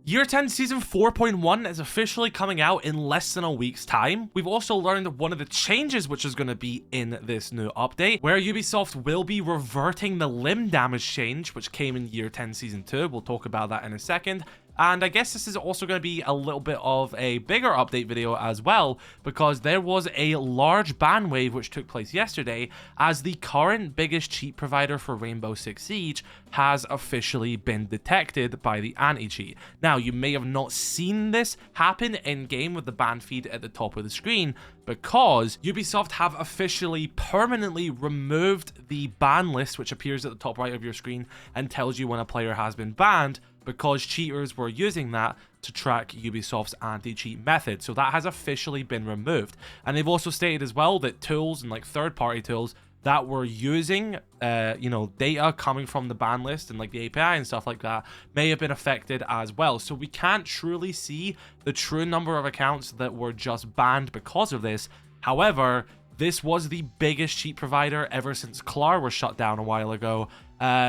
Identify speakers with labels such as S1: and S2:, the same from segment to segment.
S1: Year 10 Season 4.1 is officially coming out in less than a week's time. We've also learned one of the changes which is going to be in this new update, where Ubisoft will be reverting the limb damage change, which came in Year 10 Season 2. We'll talk about that in a second. And I guess this is also going to be a little bit of a bigger update video as well, because there was a large ban wave which took place yesterday, as the current biggest cheat provider for Rainbow Six Siege has officially been detected by the Anit-cheat. Now, you may have not seen this happen in-game with the ban feed at the top of the screen, because Ubisoft have officially permanently removed the ban list, which appears at the top right of your screen and tells you when a player has been banned, because cheaters were using that to track Ubisoft's anti-cheat method. So that has officially been removed. And they've also stated as well that tools and like third-party tools that were using data coming from the ban list and like the API and stuff like that may have been affected as well. So we can't truly see the true number of accounts that were just banned because of this. However, this was the biggest cheat provider ever since Clar was shut down a while ago.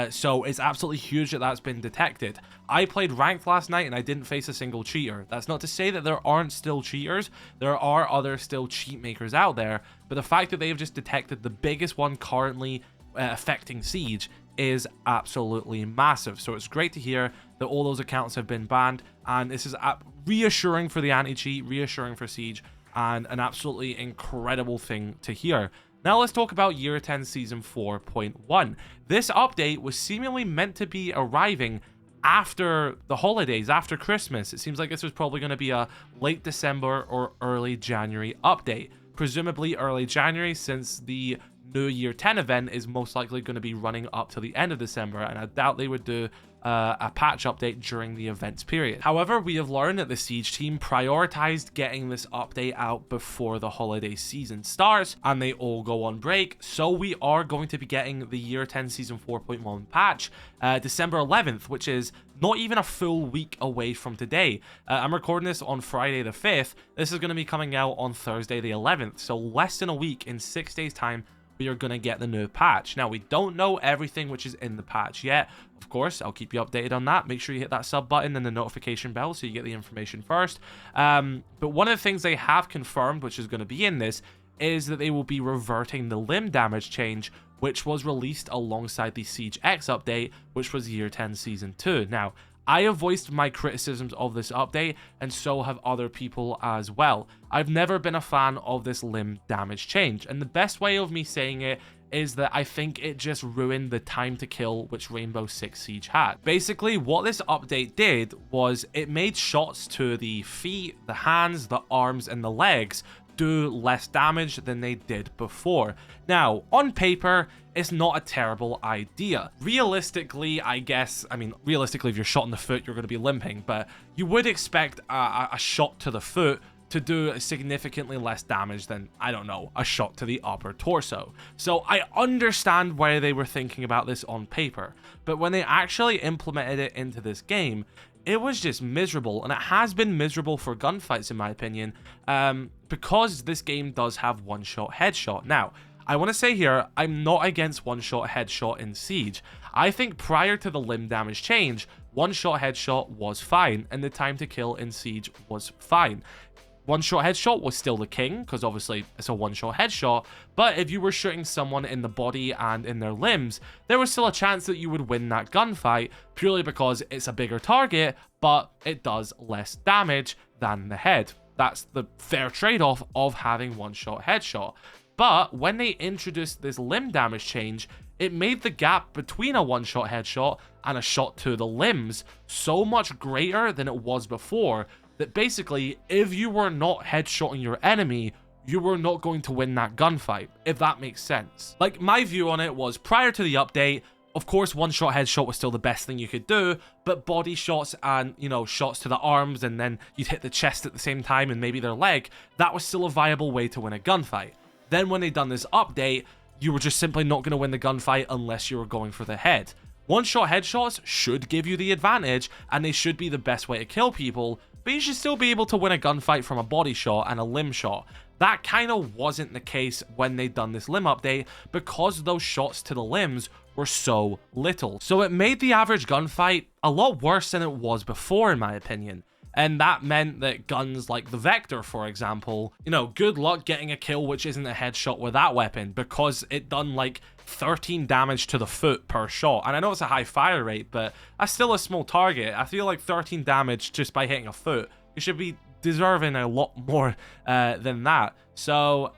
S1: So it's absolutely huge that that's been detected. I played ranked last night and I didn't face a single cheater. That's not to say that there aren't still cheaters. There are other still cheat makers out there. But the fact that they have just detected the biggest one currently affecting Siege is absolutely massive. So it's great to hear that all those accounts have been banned. And this is reassuring for the anti-cheat, reassuring for Siege, and an absolutely incredible thing to hear. Now let's talk about Year 10 Season 4.1. This update was seemingly meant to be arriving after the holidays, after Christmas. It seems like this was probably going to be a late December or early January update. Presumably early January, since the new Year 10 event is most likely going to be running up to the end of December, and I doubt they would do a patch update during the events period. However, we have learned that the Siege team prioritized getting this update out before the holiday season starts, and they all go on break. So we are going to be getting the Year 10 Season 4.1 patch December 11th, which is not even a full week away from today. I'm recording this on Friday the 5th. This is going to be coming out on Thursday the 11th. So less than a week, in 6 days time, we are going to get the new patch. Now, we don't know everything which is in the patch yet. Of course, I'll keep you updated on that. Make sure you hit that sub button and the notification bell so you get the information first. But one of the things they have confirmed, which is going to be in this, is that they will be reverting the limb damage change, which was released alongside the Siege X update, which was Year 10 Season 2. Now, I have voiced my criticisms of this update, and so have other people as well. I've never been a fan of this limb damage change, and the best way of me saying it is that I think it just ruined the time to kill which Rainbow Six Siege had. Basically, what this update did was it made shots to the feet, the hands, the arms, and the legs do less damage than they did before. Now, on paper, it's not a terrible idea. Realistically, I guess, realistically, if you're shot in the foot, you're going to be limping, but you would expect a shot to the foot to do significantly less damage than, I don't know, a shot to the upper torso. So I understand why they were thinking about this on paper, but when they actually implemented it into this game, it was just miserable, and it has been miserable for gunfights in my opinion, because this game does have one-shot headshot. Now, I want to say here, I'm not against one-shot headshot in Siege. I think prior to the limb damage change, one-shot headshot was fine, and the time to kill in Siege was fine. One-shot headshot was still the king, because obviously it's a one-shot headshot, but if you were shooting someone in the body and in their limbs, there was still a chance that you would win that gunfight, purely because it's a bigger target, but it does less damage than the head. That's the fair trade-off of having one-shot headshot. But when they introduced this limb damage change, it made the gap between a one-shot headshot and a shot to the limbs so much greater than it was before, that basically, if you were not headshotting your enemy, you were not going to win that gunfight, if that makes sense. Like, my view on it was, prior to the update, of course, one-shot headshot was still the best thing you could do, but body shots and, shots to the arms, and then you'd hit the chest at the same time and maybe their leg, that was still a viable way to win a gunfight. Then when they done this update, you were just simply not going to win the gunfight unless you were going for the head. One-shot headshots should give you the advantage, and they should be the best way to kill people, but you should still be able to win a gunfight from a body shot and a limb shot. That kind of wasn't the case when they done this limb update, because those shots to the limbs were so little. So it made the average gunfight a lot worse than it was before, in my opinion. And that meant that guns like the Vector, for example, you know, good luck getting a kill which isn't a headshot with that weapon, because it done like 13 damage to the foot per shot. And I know it's a high fire rate, but that's still a small target. I feel like 13 damage just by hitting a foot, you should be deserving a lot more than that. So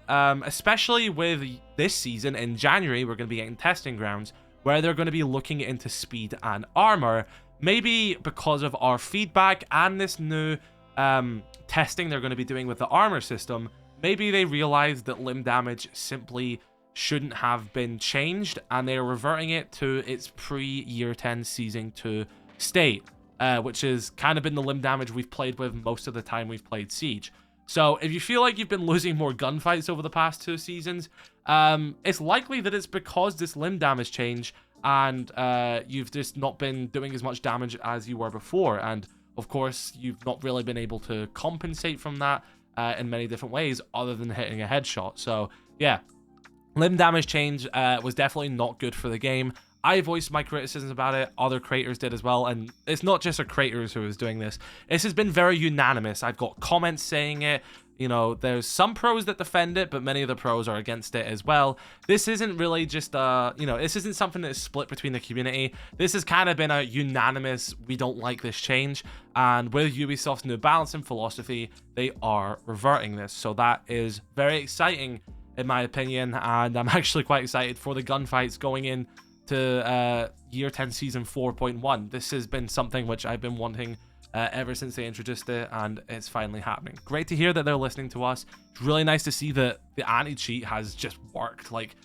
S1: especially with this season in January, we're going to be getting testing grounds where they're going to be looking into speed and armor. Maybe because of our feedback and this new testing they're going to be doing with the armor system, maybe they realized that limb damage simply shouldn't have been changed, and they're reverting it to its pre-Year 10 Season 2 state, which has kind of been the limb damage we've played with most of the time we've played Siege. So if you feel like you've been losing more gunfights over the past 2 seasons, it's likely that it's because this limb damage change, and you've just not been doing as much damage as you were before. And of course, you've not really been able to compensate from that in many different ways other than hitting a headshot. So yeah, limb damage change was definitely not good for the game. I voiced my criticisms about it, other creators did as well, and it's not just our creators who is doing this. This has been very unanimous. I've got comments saying it. You know, there's some pros that defend it, but many of the pros are against it as well. This isn't really just, you know, this isn't something that is split between the community. This has kind of been a unanimous, we don't like this change. And with Ubisoft's new balancing philosophy, they are reverting this. So that is very exciting, in my opinion. And I'm actually quite excited for the gunfights going in to Year 10 Season 4.1. This has been something which I've been wanting ever since they introduced it, and it's finally happening. Great to hear that they're listening to us. It's really nice to see that the anti-cheat has just worked. Like,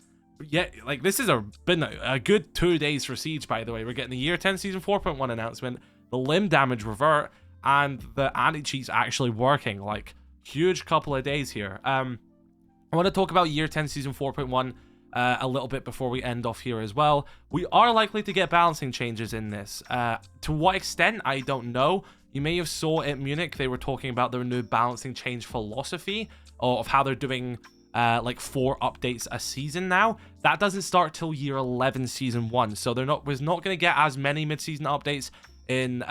S1: yeah, like this has been a good 2 days for Siege, by the way. We're getting the Year 10 Season 4.1 announcement, the limb damage revert, and the anti-cheat's actually working. Like, huge couple of days here. I want to talk about Year 10 Season 4.1 a little bit before we end off here as well. We are likely to get balancing changes in this. To what extent, I don't know. You may have saw at Munich, they were talking about their new balancing change philosophy, or of how they're doing like 4 updates a season now. That doesn't start till Year 11 Season 1, so we're not going to get as many mid-season updates in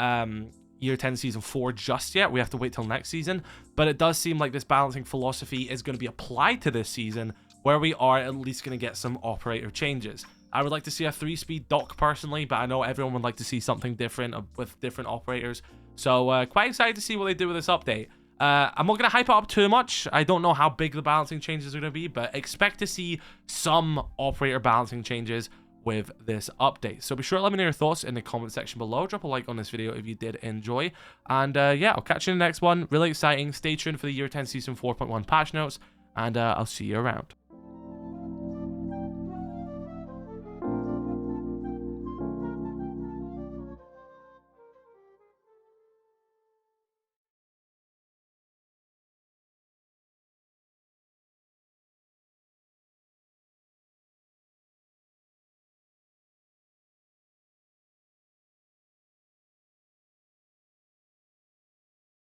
S1: Year 10 Season 4 just yet. We have to wait till next season, but it does seem like this balancing philosophy is going to be applied to this season, where we are at least going to get some operator changes. I would like to see a 3-speed dock personally, but I know everyone would like to see something different with different operators. So quite excited to see what they do with this update. I'm not going to hype it up too much. I don't know how big the balancing changes are going to be, but expect to see some operator balancing changes with this update. So be sure to let me know your thoughts in the comment section below. Drop a like on this video if you did enjoy. And yeah, I'll catch you in the next one. Really exciting. Stay tuned for the Year 10 Season 4.1 patch notes, and I'll see you around.